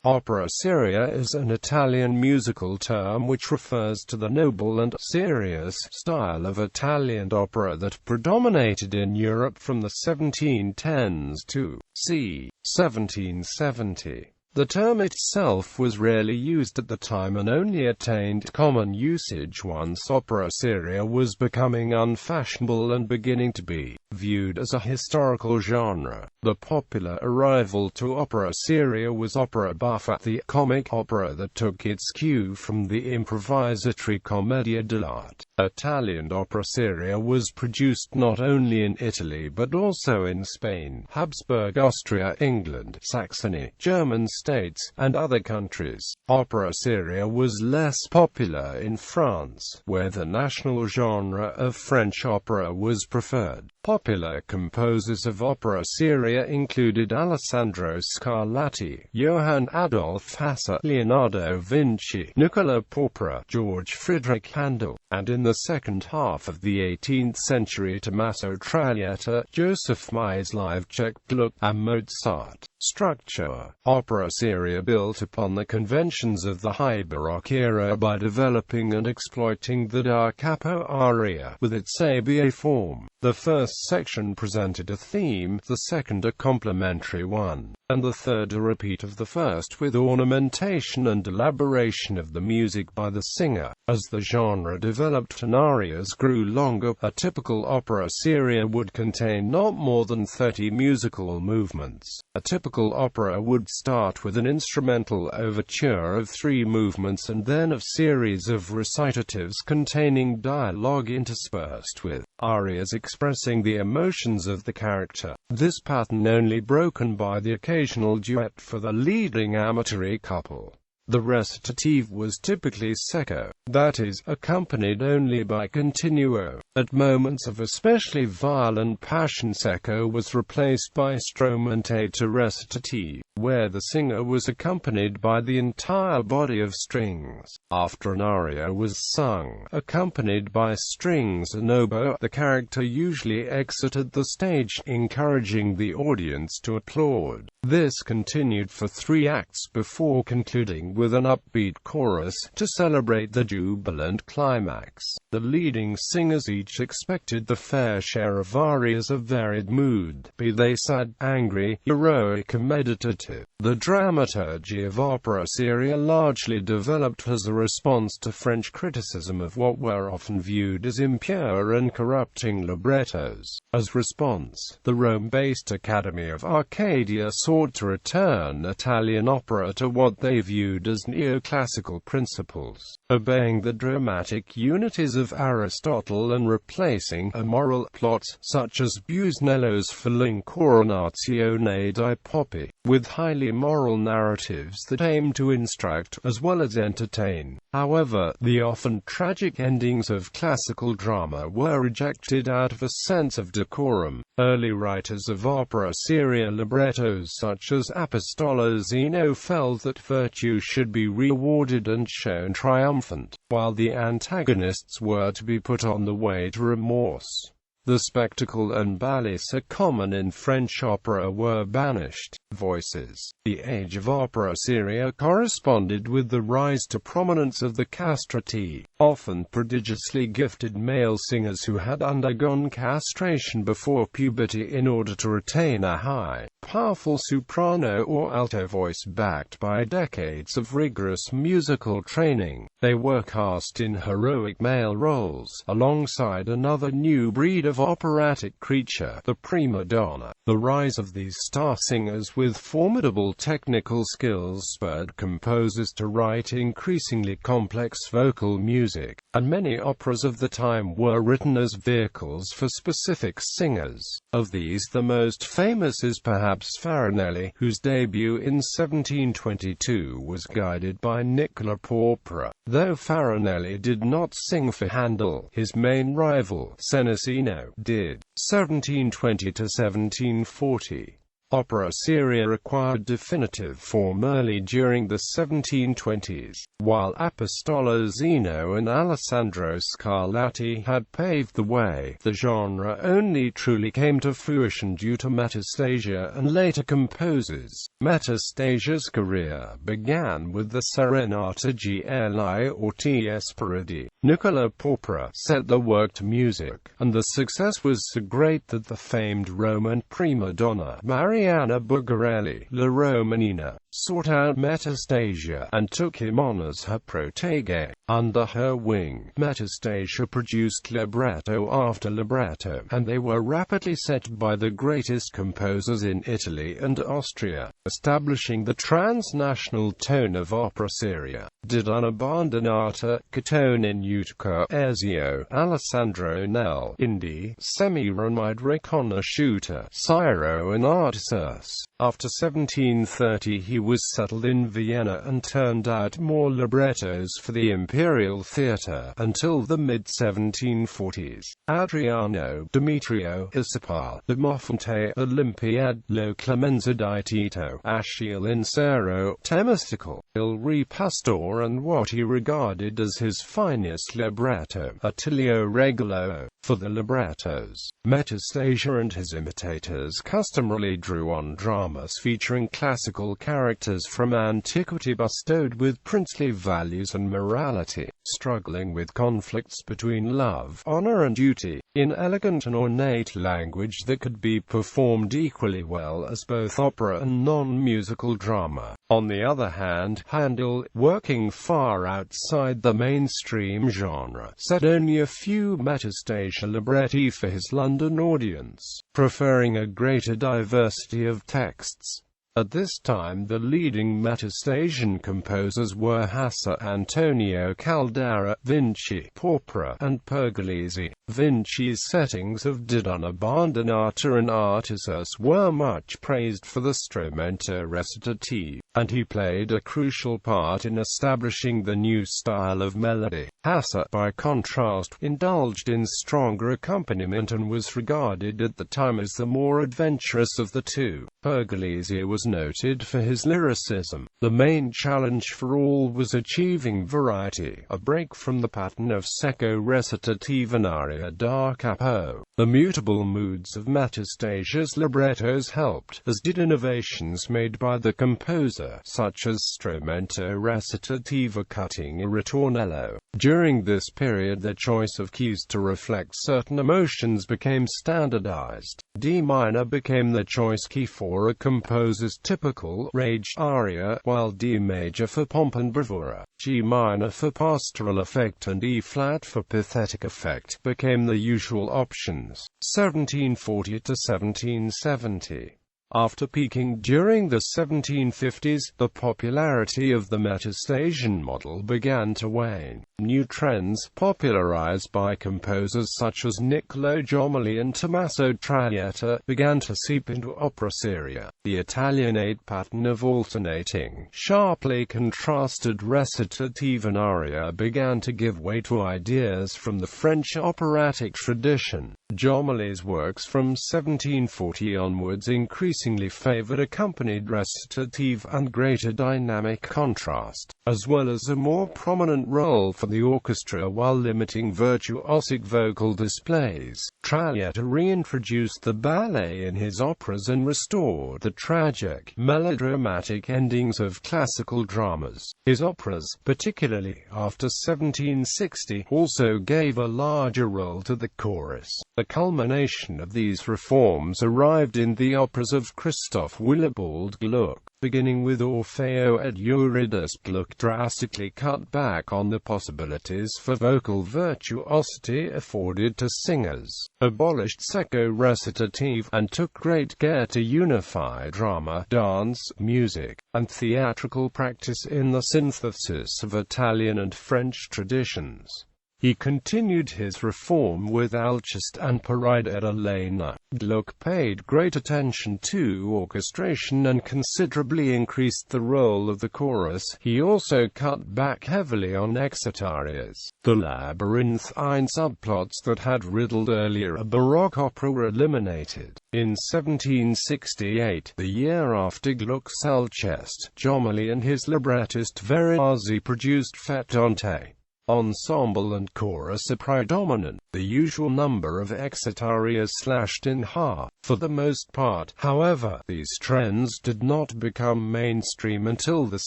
Opera seria is an Italian musical term which refers to the noble and serious style of Italian opera that predominated in Europe from the 1710s to c. 1770. The term itself was rarely used at the time and only attained common usage once opera seria was becoming unfashionable and beginning to be viewed as a historical genre. The popular arrival to opera seria was opera buffa, the comic opera that took its cue from the improvisatory commedia dell'arte. Italian opera seria was produced not only in Italy but also in Spain, Habsburg Austria, England, Saxony, German states, and other countries. Opera seria was less popular in France, where the national genre of French opera was preferred. Popular composers of opera seria included Alessandro Scarlatti, Johann Adolph Hasse, Leonardo Vinci, Nicola Porpora, George Friedrich Handel, and in the second half of the 18th century Tommaso Tragliata, Joseph Myslivchik, Gluck, and Mozart. Structure. Opera seria built upon the conventions of the High Baroque era by developing and exploiting the da capo aria with its ABA form. The first section presented a theme, the second a complementary one, and the third a repeat of the first with ornamentation and elaboration of the music by the singer. As the genre developed and arias grew longer, a typical opera seria would contain not more than 30 musical movements. A typical opera would start with an instrumental overture of 3 movements and then a series of recitatives containing dialogue interspersed with arias expressing the emotions of the character. This pattern only broken by the occasional duet for the leading amatory couple. The recitative was typically secco, that is, accompanied only by continuo. At moments of especially violent passion, secco was replaced by strumentato recitative, where the singer was accompanied by the entire body of strings. After an aria was sung, accompanied by strings and oboe, the character usually exited the stage, encouraging the audience to applaud. This continued for 3 acts before concluding with an upbeat chorus to celebrate the jubilant climax. The leading singers each expected the fair share of arias of varied mood, be they sad, angry, heroic, or meditative. The dramaturgy of opera seria largely developed as a response to French criticism of what were often viewed as impure and corrupting librettos. As response, the Rome-based Academy of Arcadia sought to return Italian opera to what they viewed as neoclassical principles, obeying the dramatic unities of Aristotle and replacing a moral plot, such as Busnello's L'incoronazione dei Poppi, with highly moral narratives that aim to instruct, as well as entertain. However, the often tragic endings of classical drama were rejected out of a sense of decorum. Early writers of opera seria librettos such as Apostolo Zeno felt that virtue should be rewarded and shown triumphant, while the antagonists were to be put on the way to remorse. The spectacle and ballet common in French opera were banished. Voices. The age of opera seria corresponded with the rise to prominence of the castrati, often prodigiously gifted male singers who had undergone castration before puberty in order to retain a high, powerful soprano or alto voice backed by decades of rigorous musical training. They were cast in heroic male roles, alongside another new breed of operatic creature, the prima donna. The rise of these star singers with formidable technical skills spurred composers to write increasingly complex vocal music, and many operas of the time were written as vehicles for specific singers. Of these the most famous is perhaps Farinelli, whose debut in 1722 was guided by Nicola Porpora. Though Farinelli did not sing for Handel, his main rival, Senesino, did. 1720 to 1740. Opera seria acquired definitive form early during the 1720s, while Apostolo Zeno and Alessandro Scarlatti had paved the way. The genre only truly came to fruition due to Metastasia and later composers. Metastasia's career began with the Serenata Gli or Ts Parodi. Nicola Porpora set the work to music, and the success was so great that the famed Roman prima donna Mariana Bugarelli, La Romanina, sought out Metastasia and took him on as her protégé. Under her wing, Metastasia produced libretto after libretto, and they were rapidly set by the greatest composers in Italy and Austria, establishing the transnational tone of opera seria. Did unabandonata, Catone in Utica, Ezio, Alessandro nel Indi, Semi-Romide Riconosciuta, Ciro and Artasus. After 1730 he was settled in Vienna and turned out more librettos for the Imperial Theatre, until the mid-1740s. Adriano, Demetrio, Isipal, De Mofonte, Olympiad, Lo Clemenza di Tito, Achille Incero, Temastical, Il Re Pastor, and what he regarded as his finest libretto, Attilio Regolo. For the librettos, Metastasia and his imitators customarily drew on dramas featuring classical characters from antiquity bestowed with princely values and morality, struggling with conflicts between love, honor and duty, in elegant and ornate language that could be performed equally well as both opera and non-musical drama. On the other hand, Handel, working far outside the mainstream genre, set only a few Metastasia libretti for his London audience, preferring a greater diversity of texts. At this time the leading Metastasian composers were Hasse, Antonio Caldara, Vinci, Porpora, and Pergolesi. Vinci's settings of Did unabandonata and Artasus were much praised for the strumento recitative, and he played a crucial part in establishing the new style of melody. Hasse, by contrast, indulged in stronger accompaniment and was regarded at the time as the more adventurous of the two. Pergolesi was noted for his lyricism. The main challenge for all was achieving variety, a break from the pattern of secco recitative and aria da capo. The mutable moods of Metastasia's librettos helped, as did innovations made by the composer, such as strumento recitativa cutting a ritornello. During this period the choice of keys to reflect certain emotions became standardized. D minor became the choice key for a composer's typical rage aria, while D major for pomp and bravura, G minor for pastoral effect and E flat for pathetic effect became the usual options. 1740 to 1770. After peaking during the 1750s, the popularity of the Metastasian model began to wane. New trends, popularized by composers such as Niccolò Jomoli and Tommaso Traviata, began to seep into opera seria. The Italianate pattern of alternating, sharply contrasted recitative and aria began to give way to ideas from the French operatic tradition. Jomoli's works from 1740 onwards increasingly favored accompanied recitative and greater dynamic contrast, as well as a more prominent role for the orchestra while limiting virtuosic vocal displays. Traviata reintroduced the ballet in his operas and restored the tragic, melodramatic endings of classical dramas. His operas, particularly after 1760, also gave a larger role to the chorus. The culmination of these reforms arrived in the operas of Christoph Willibald Gluck. Beginning with Orfeo et Eurydice, Gluck drastically cut back on the possibilities for vocal virtuosity afforded to singers, abolished secco recitative, and took great care to unify drama, dance, music, and theatrical practice in the synthesis of Italian and French traditions. He continued his reform with Alceste and Paride ed Elena. Gluck paid great attention to orchestration and considerably increased the role of the chorus. He also cut back heavily on exit arias. The labyrinthine subplots that had riddled earlier a Baroque opera were eliminated. In 1768, the year after Gluck's Alceste, Jomoli and his librettist Veriazzi produced Fette Dante. Ensemble and chorus are predominant, the usual number of exit arias slashed in half. For the most part, however, these trends did not become mainstream until the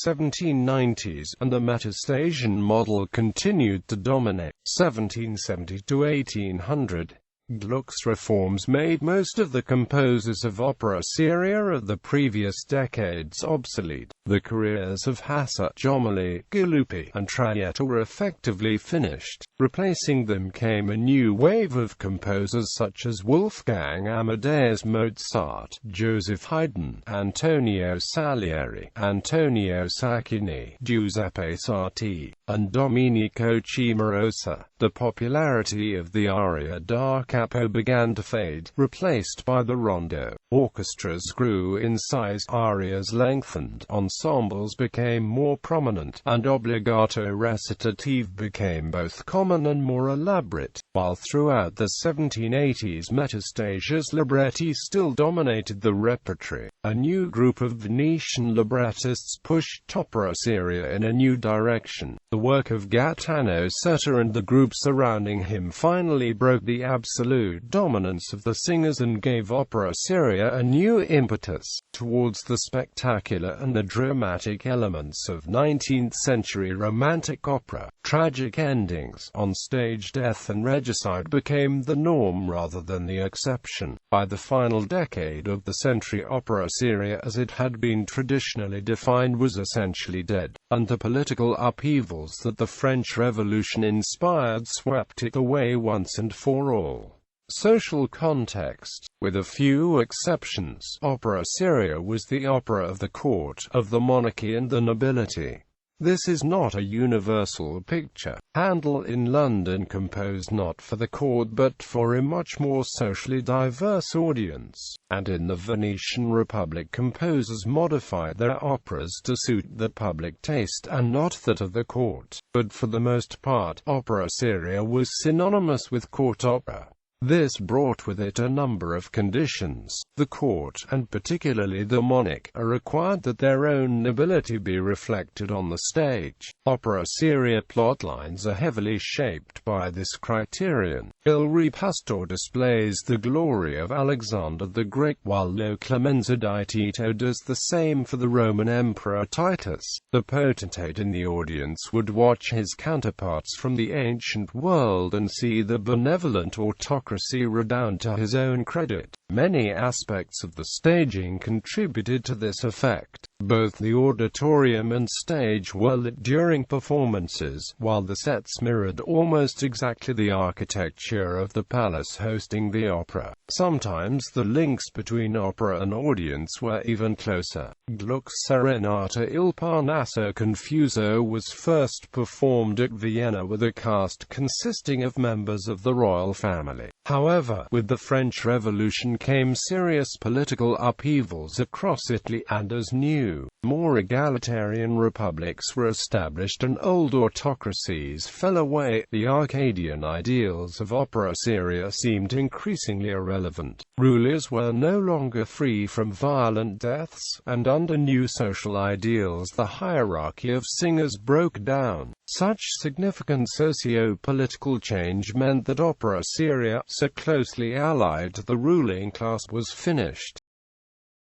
1790s, and the Metastasian model continued to dominate. 1770 to 1800. Gluck's reforms made most of the composers of opera seria of the previous decades obsolete. The careers of Hasse, Jomoli, Galuppi, and Traietta were effectively finished. Replacing them came a new wave of composers such as Wolfgang Amadeus Mozart, Joseph Haydn, Antonio Salieri, Antonio Sacchini, Giuseppe Sarti, and Domenico Cimarosa. The popularity of the aria da capo began to fade, replaced by the rondo. Orchestras grew in size, arias lengthened, ensembles became more prominent, and obbligato recitative became both common and more elaborate. While throughout the 1780s Metastasia's libretti still dominated the repertory, a new group of Venetian librettists pushed opera seria in a new direction. The work of Gaetano Setta and the group surrounding him finally broke the absolute dominance of the singers and gave opera seria a new impetus. Towards the spectacular and the dramatic elements of 19th-century romantic opera, tragic endings, on-stage death and regicide became the norm rather than the exception. By the final decade of the century, opera seria as it had been traditionally defined was essentially dead, and the political upheavals that the French Revolution inspired swept it away once and for all. Social context. With a few exceptions, opera seria was the opera of the court, of the monarchy and the nobility. This is not a universal picture. Handel in London composed not for the court but for a much more socially diverse audience, and in the Venetian Republic composers modified their operas to suit the public taste and not that of the court. But for the most part, opera seria was synonymous with court opera. This brought with it a number of conditions. The court, and particularly the monarch, are required that their own nobility be reflected on the stage. Opera seria plotlines are heavily shaped by this criterion. Il Re Pastor displays the glory of Alexander the Great, while Lo Clemenza di Tito does the same for the Roman Emperor Titus. The potentate in the audience would watch his counterparts from the ancient world and see the benevolent autocracy redound to his own credit. Many aspects of the staging contributed to this effect. Both the auditorium and stage were lit during performances, while the sets mirrored almost exactly the architecture of the palace hosting the opera. Sometimes the links between opera and audience were even closer. Gluck's Serenata Il Parnasso Confuso was first performed at Vienna with a cast consisting of members of the royal family. However, with the French Revolution came serious political upheavals across Italy, and as new, more egalitarian republics were established and old autocracies fell away, the Arcadian ideals of opera seria seemed increasingly irrelevant. Rulers were no longer free from violent deaths, and under new social ideals the hierarchy of singers broke down. Such significant socio-political change meant that opera seria, so closely allied to the ruling class, was finished.